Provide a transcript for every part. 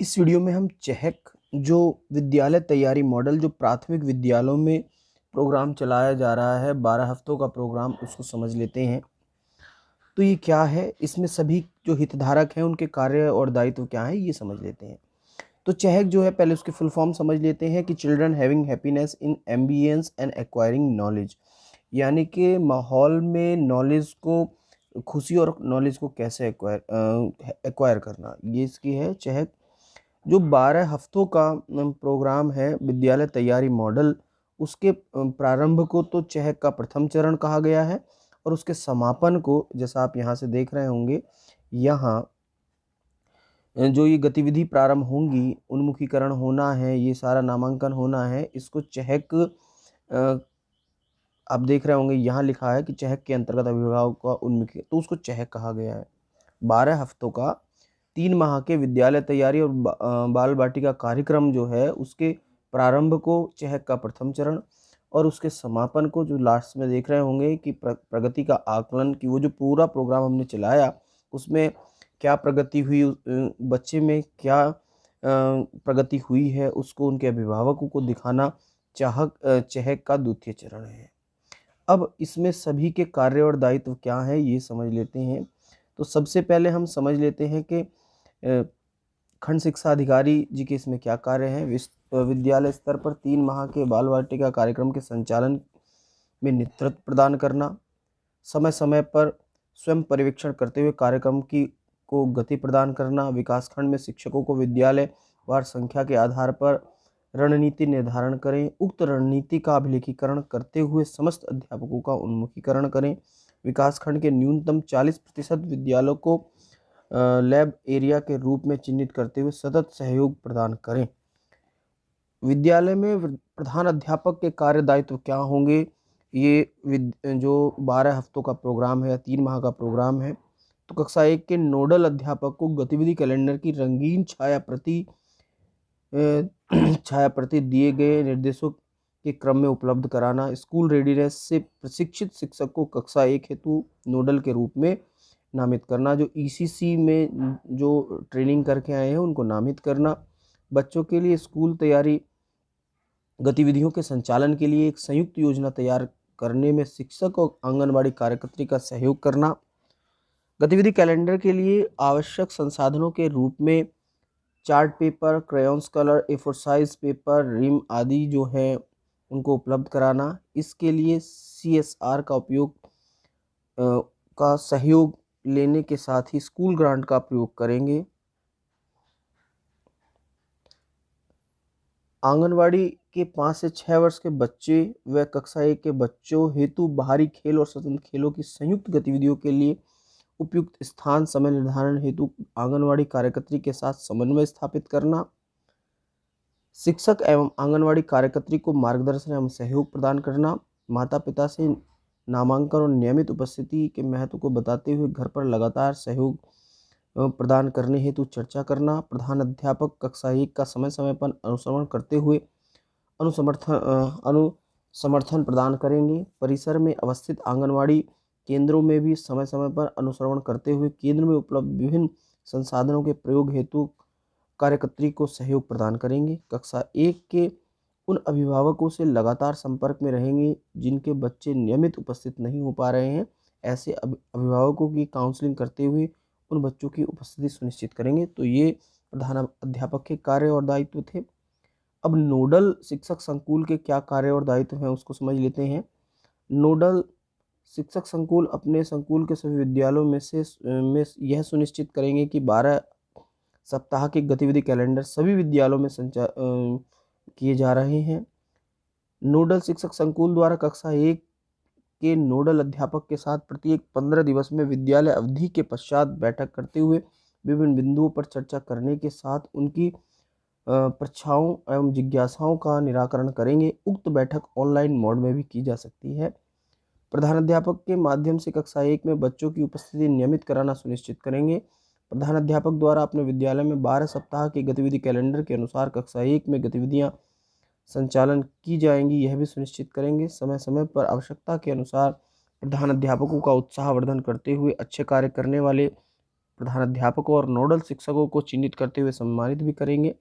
इस वीडियो में हम चहक जो विद्यालय तैयारी मॉडल जो प्राथमिक विद्यालयों में प्रोग्राम चलाया जा रहा है 12 हफ्तों का प्रोग्राम उसको समझ लेते हैं। तो ये क्या है, इसमें सभी जो हितधारक हैं उनके कार्य और दायित्व क्या हैं ये समझ लेते हैं। तो चहक जो है पहले उसकी फुल फॉर्म समझ लेते हैं कि children having happiness in ambience and acquiring knowledge, यानी कि माहौल में नॉलेज को खुशी और नॉलेज को कैसे एक्वायर करना, ये इसकी है चहक। जो 12 हफ्तों का प्रोग्राम है विद्यालय तैयारी मॉडल, उसके प्रारंभ को तो चहक का प्रथम चरण कहा गया है और उसके समापन को जैसा आप यहाँ से देख रहे होंगे, यहाँ जो ये गतिविधि प्रारंभ होंगी, उन्मुखीकरण होना है, ये सारा नामांकन होना है, इसको चहक आप देख रहे होंगे यहाँ लिखा है कि चहक के अंतर्गत अभिभावक का उन्मुखी, तो उसको चहक कहा गया है। 12 हफ्तों का 3 माह के विद्यालय तैयारी और बाल बाटिका कार्यक्रम जो है उसके प्रारंभ को चहक का प्रथम चरण और उसके समापन को जो लास्ट में देख रहे होंगे कि प्रगति का आकलन, कि वो जो पूरा प्रोग्राम हमने चलाया उसमें क्या प्रगति हुई, बच्चे में क्या प्रगति हुई है, उसको उनके अभिभावकों को दिखाना चहक का द्वितीय चरण है। अब इसमें सभी के कार्य और दायित्व क्या है ये समझ लेते हैं। तो सबसे पहले हम समझ लेते हैं कि खंड शिक्षा अधिकारी जी के इसमें क्या कार्य हैं। विद्यालय स्तर पर 3 माह के बाल वाटिका कार्यक्रम के संचालन में नेतृत्व प्रदान करना, समय समय पर स्वयं पर्यवेक्षण करते हुए कार्यक्रम को गति प्रदान करना, विकासखंड में शिक्षकों को विद्यालय वार संख्या के आधार पर रणनीति निर्धारण करें, उक्त रणनीति का अभिलेखीकरण करते हुए समस्त अध्यापकों का उन्मुखीकरण करें, विकासखंड के न्यूनतम 40% विद्यालयों को लैब एरिया के रूप में चिन्हित करते हुए सतत सहयोग प्रदान करें। विद्यालय में प्रधान अध्यापक के कार्य दायित्व क्या होंगे, ये जो 12 हफ्तों का प्रोग्राम है, 3 माह का प्रोग्राम है, तो कक्षा 1 के नोडल अध्यापक को गतिविधि कैलेंडर की रंगीन छाया प्रति दिए गए निर्देशों के क्रम में उपलब्ध कराना, स्कूल रेडीनेस से प्रशिक्षित शिक्षक को कक्षा 1 हेतु नोडल के रूप में नामित करना, जो ईसीसी में जो ट्रेनिंग करके आए हैं उनको नामित करना, बच्चों के लिए स्कूल तैयारी गतिविधियों के संचालन के लिए एक संयुक्त योजना तैयार करने में शिक्षक और आंगनबाड़ी कार्यकर्त्री का सहयोग करना, गतिविधि कैलेंडर के लिए आवश्यक संसाधनों के रूप में chart paper, crayons colour, A4 size paper, ream आदि जो है उनको उपलब्ध कराना। इसके लिए CSR का उपयोग का सहयोग लेने के साथ ही स्कूल ग्रांट का प्रयोग करेंगे। आंगनवाड़ी के 5 से 6 वर्ष के बच्चे व कक्षा 1 के बच्चों हेतु बाहरी खेल और स्वतंत्र खेलों की संयुक्त गतिविधियों के लिए उपयुक्त स्थान समय निर्धारण हेतु आंगनवाड़ी कार्यकर्त्री के साथ समन्वय स्थापित करना, शिक्षक एवं आंगनवाड़ी कार्यकर्त्री को मार्गदर्शन एवं सहयोग प्रदान करना, माता पिता से नामांकन और नियमित उपस्थिति के महत्व को बताते हुए घर पर लगातार सहयोग प्रदान करने हेतु चर्चा करना, प्रधान अध्यापक कक्षा 1 का समय समय पर अनुश्रवण करते हुए अनुसमर्थन प्रदान करेंगे। परिसर में अवस्थित आंगनवाड़ी केंद्रों में भी समय समय पर अनुश्रवण करते हुए केंद्र में उपलब्ध विभिन्न संसाधनों के प्रयोग हेतु कार्यकर्त्री को सहयोग प्रदान करेंगे। कक्षा 1 के उन अभिभावकों से लगातार संपर्क में रहेंगे जिनके बच्चे नियमित उपस्थित नहीं हो पा रहे हैं। ऐसे अभिभावकों की काउंसलिंग करते हुए उन बच्चों की उपस्थिति सुनिश्चित करेंगे। तो ये प्रधान अध्यापक के कार्य और दायित्व थे। अब नोडल शिक्षक संकुल के क्या कार्य और दायित्व हैं उसको समझ लेते हैं। नोडल शिक्षक संकुल अपने संकुल के सभी विद्यालयों में यह सुनिश्चित करेंगे कि 12 सप्ताह के गतिविधि कैलेंडर सभी विद्यालयों में किए जा रहे हैं। नोडल शिक्षक संकुल द्वारा कक्षा 1 के नोडल अध्यापक के साथ प्रत्येक 15 दिवस में विद्यालय अवधि के पश्चात बैठक करते हुए विभिन्न बिंदुओं पर चर्चा करने के साथ उनकी परीक्षाओं एवं जिज्ञासाओं का निराकरण करेंगे। उक्त बैठक ऑनलाइन मोड में भी की जा सकती है। प्रधानाध्यापक के माध्यम से कक्षा 1 में बच्चों की उपस्थिति नियमित कराना सुनिश्चित करेंगे। प्रधानाध्यापक द्वारा अपने विद्यालय में 12 सप्ताह के गतिविधि कैलेंडर के अनुसार कक्षा 1 में गतिविधियां संचालन की जाएंगी, यह भी सुनिश्चित करेंगे। समय समय पर आवश्यकता के अनुसार प्रधानाध्यापकों का उत्साहवर्धन करते हुए अच्छे कार्य करने वाले प्रधानाध्यापकों और नोडल शिक्षकों को चिन्हित करते हुए सम्मानित भी करेंगे।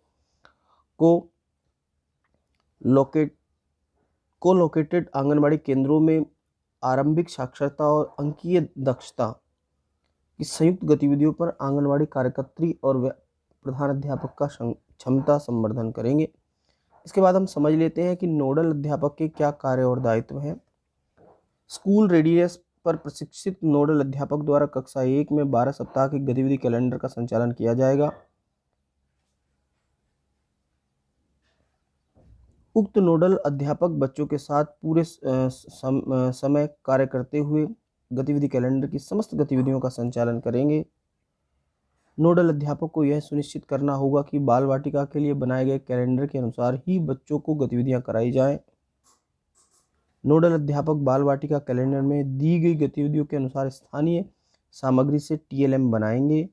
को लोकेटेड आंगनबाड़ी केंद्रों में आरंभिक साक्षरता और अंकीय दक्षता की संयुक्त गतिविधियों पर आंगनबाड़ी कार्यकर्त्री और प्रधानाध्यापक का क्षमता संवर्धन करेंगे। इसके बाद हम समझ लेते हैं कि नोडल अध्यापक के क्या कार्य और दायित्व हैं। स्कूल रेडीनेस पर प्रशिक्षित नोडल अध्यापक द्वारा कक्षा 1 में 12 सप्ताह के गतिविधि कैलेंडर का संचालन किया जाएगा। उक्त नोडल अध्यापक बच्चों के साथ पूरे समय कार्य करते हुए गतिविधि कैलेंडर की समस्त गतिविधियों का संचालन करेंगे। नोडल अध्यापक को यह सुनिश्चित करना होगा कि बाल वाटिका के लिए बनाए गए कैलेंडर के अनुसार ही बच्चों को गतिविधियां कराई जाएं। नोडल अध्यापक बाल वाटिका कैलेंडर में दी गई गतिविधियों के अनुसार स्थानीय सामग्री से TLM बनाएंगे।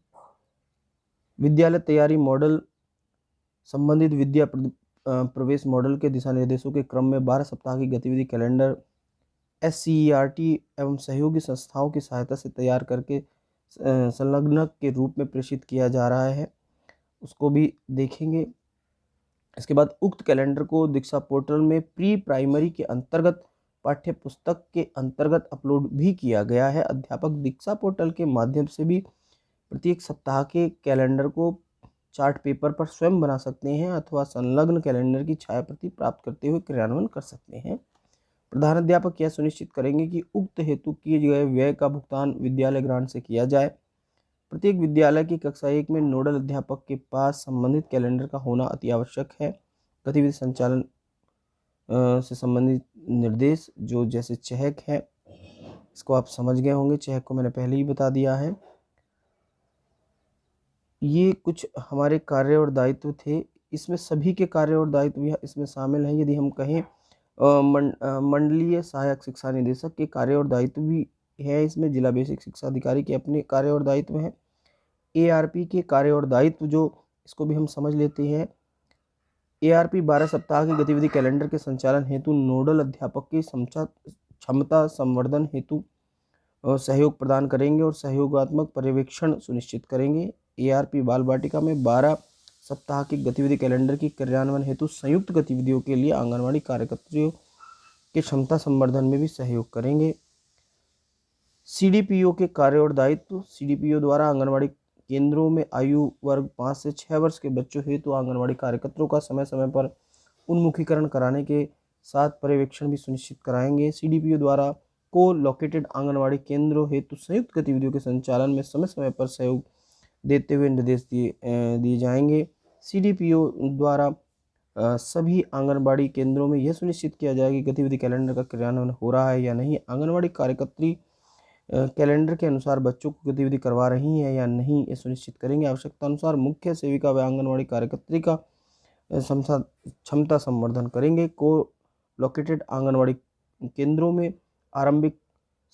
विद्यालय तैयारी मॉडल संबंधित विद्या प्रवेश मॉडल के दिशा निर्देशों के क्रम में 12 सप्ताह की गतिविधि कैलेंडर SCERT एवं सहयोगी संस्थाओं की सहायता से तैयार करके संलग्नक के रूप में प्रेषित किया जा रहा है, उसको भी देखेंगे। इसके बाद उक्त कैलेंडर को दीक्षा पोर्टल में प्री प्राइमरी के अंतर्गत पाठ्य पुस्तक के अंतर्गत अपलोड भी किया गया है। अध्यापक दीक्षा पोर्टल के माध्यम से भी प्रत्येक सप्ताह के कैलेंडर को चार्ट पेपर पर स्वयं बना सकते हैं अथवा संलग्न कैलेंडर की छायाप्रति प्राप्त करते हुए क्रियान्वयन कर सकते हैं। प्रधानाध्यापक यह सुनिश्चित करेंगे कि उक्त हेतु किए गए व्यय का भुगतान विद्यालय ग्रांट से किया जाए। प्रत्येक विद्यालय की कक्षा 1 में नोडल अध्यापक के पास संबंधित कैलेंडर का होना अति आवश्यक है। गतिविधि संचालन से संबंधित निर्देश जो जैसे चेक है, इसको आप समझ गए होंगे, चेक को मैंने पहले ही बता दिया है। ये कुछ हमारे कार्य और दायित्व थे। इसमें सभी के कार्य और दायित्व इसमें शामिल हैं। यदि हम कहें मंडलीय सहायक शिक्षा निदेशक के कार्य और दायित्व भी है, इसमें जिला बेसिक शिक्षा अधिकारी के अपने कार्य और दायित्व हैं। ARP के कार्य और दायित्व जो इसको भी हम समझ लेते हैं। ARP 12 सप्ताह की गतिविधि कैलेंडर के संचालन हेतु नोडल अध्यापक की क्षमता संवर्धन हेतु सहयोग प्रदान करेंगे और सहयोगात्मक पर्यवेक्षण सुनिश्चित करेंगे। ARP बाल वाटिका में 12 सप्ताह की गतिविधि कैलेंडर की क्रियान्वयन हेतु संयुक्त गतिविधियों के लिए आंगनबाड़ी कार्यकर्त्रियों के क्षमता संवर्धन में भी सहयोग करेंगे। CDPO के कार्य और दायित्व। CDPO द्वारा आंगनबाड़ी केंद्रों में आयु वर्ग 5 से 6 वर्ष के बच्चों हेतु आंगनबाड़ी कार्यकर्ताओं का समय समय पर उन्मुखीकरण कराने के साथ पर्यवेक्षण भी सुनिश्चित कराएंगे। CDPO द्वारा को लोकेटेड आंगनबाड़ी केंद्रों हेतु संयुक्त गतिविधियों के संचालन में समय समय पर सहयोग देते हुए निर्देश दिए जाएंगे। CDPO द्वारा सभी आंगनबाड़ी केंद्रों में यह सुनिश्चित किया जाएगा कि गतिविधि कैलेंडर का क्रियान्वयन हो रहा है या नहीं। आंगनबाड़ी कार्यकर्त्री कैलेंडर के अनुसार बच्चों को गतिविधि करवा रही हैं या नहीं, ये सुनिश्चित करेंगे। आवश्यकता अनुसार मुख्य सेविका व आंगनबाड़ी कार्यकर्त्री का क्षमता संवर्धन करेंगे। को लोकेटेड आंगनबाड़ी केंद्रों में आरंभिक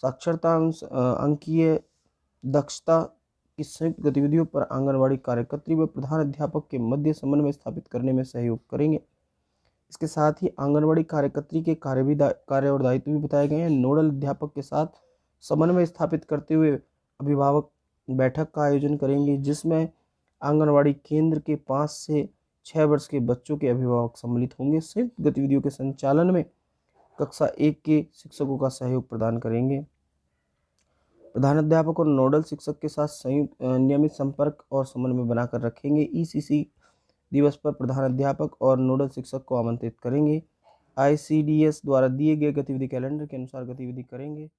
साक्षरता अंकीय दक्षता की संयुक्त गतिविधियों पर आंगनबाड़ी कार्यकर्त्री व प्रधान अध्यापक के मध्य समन्वय स्थापित करने में सहयोग करेंगे। इसके साथ ही आंगनबाड़ी कार्यकर्त्री के कार्य और दायित्व भी बताए गए हैं। नोडल अध्यापक के साथ समन्वय स्थापित करते हुए अभिभावक बैठक का आयोजन करेंगे, जिसमें आंगनबाड़ी केंद्र के 5 से 6 वर्ष के बच्चों के अभिभावक सम्मिलित होंगे। संयुक्त गतिविधियों के संचालन में कक्षा 1 के शिक्षकों का सहयोग प्रदान करेंगे। प्रधानाध्यापक और नोडल शिक्षक के साथ संयुक्त नियमित संपर्क और समन्वय बनाकर रखेंगे। ECC दिवस पर प्रधानाध्यापक और नोडल शिक्षक को आमंत्रित करेंगे। ICDS द्वारा दिए गए गतिविधि कैलेंडर के अनुसार गतिविधि करेंगे।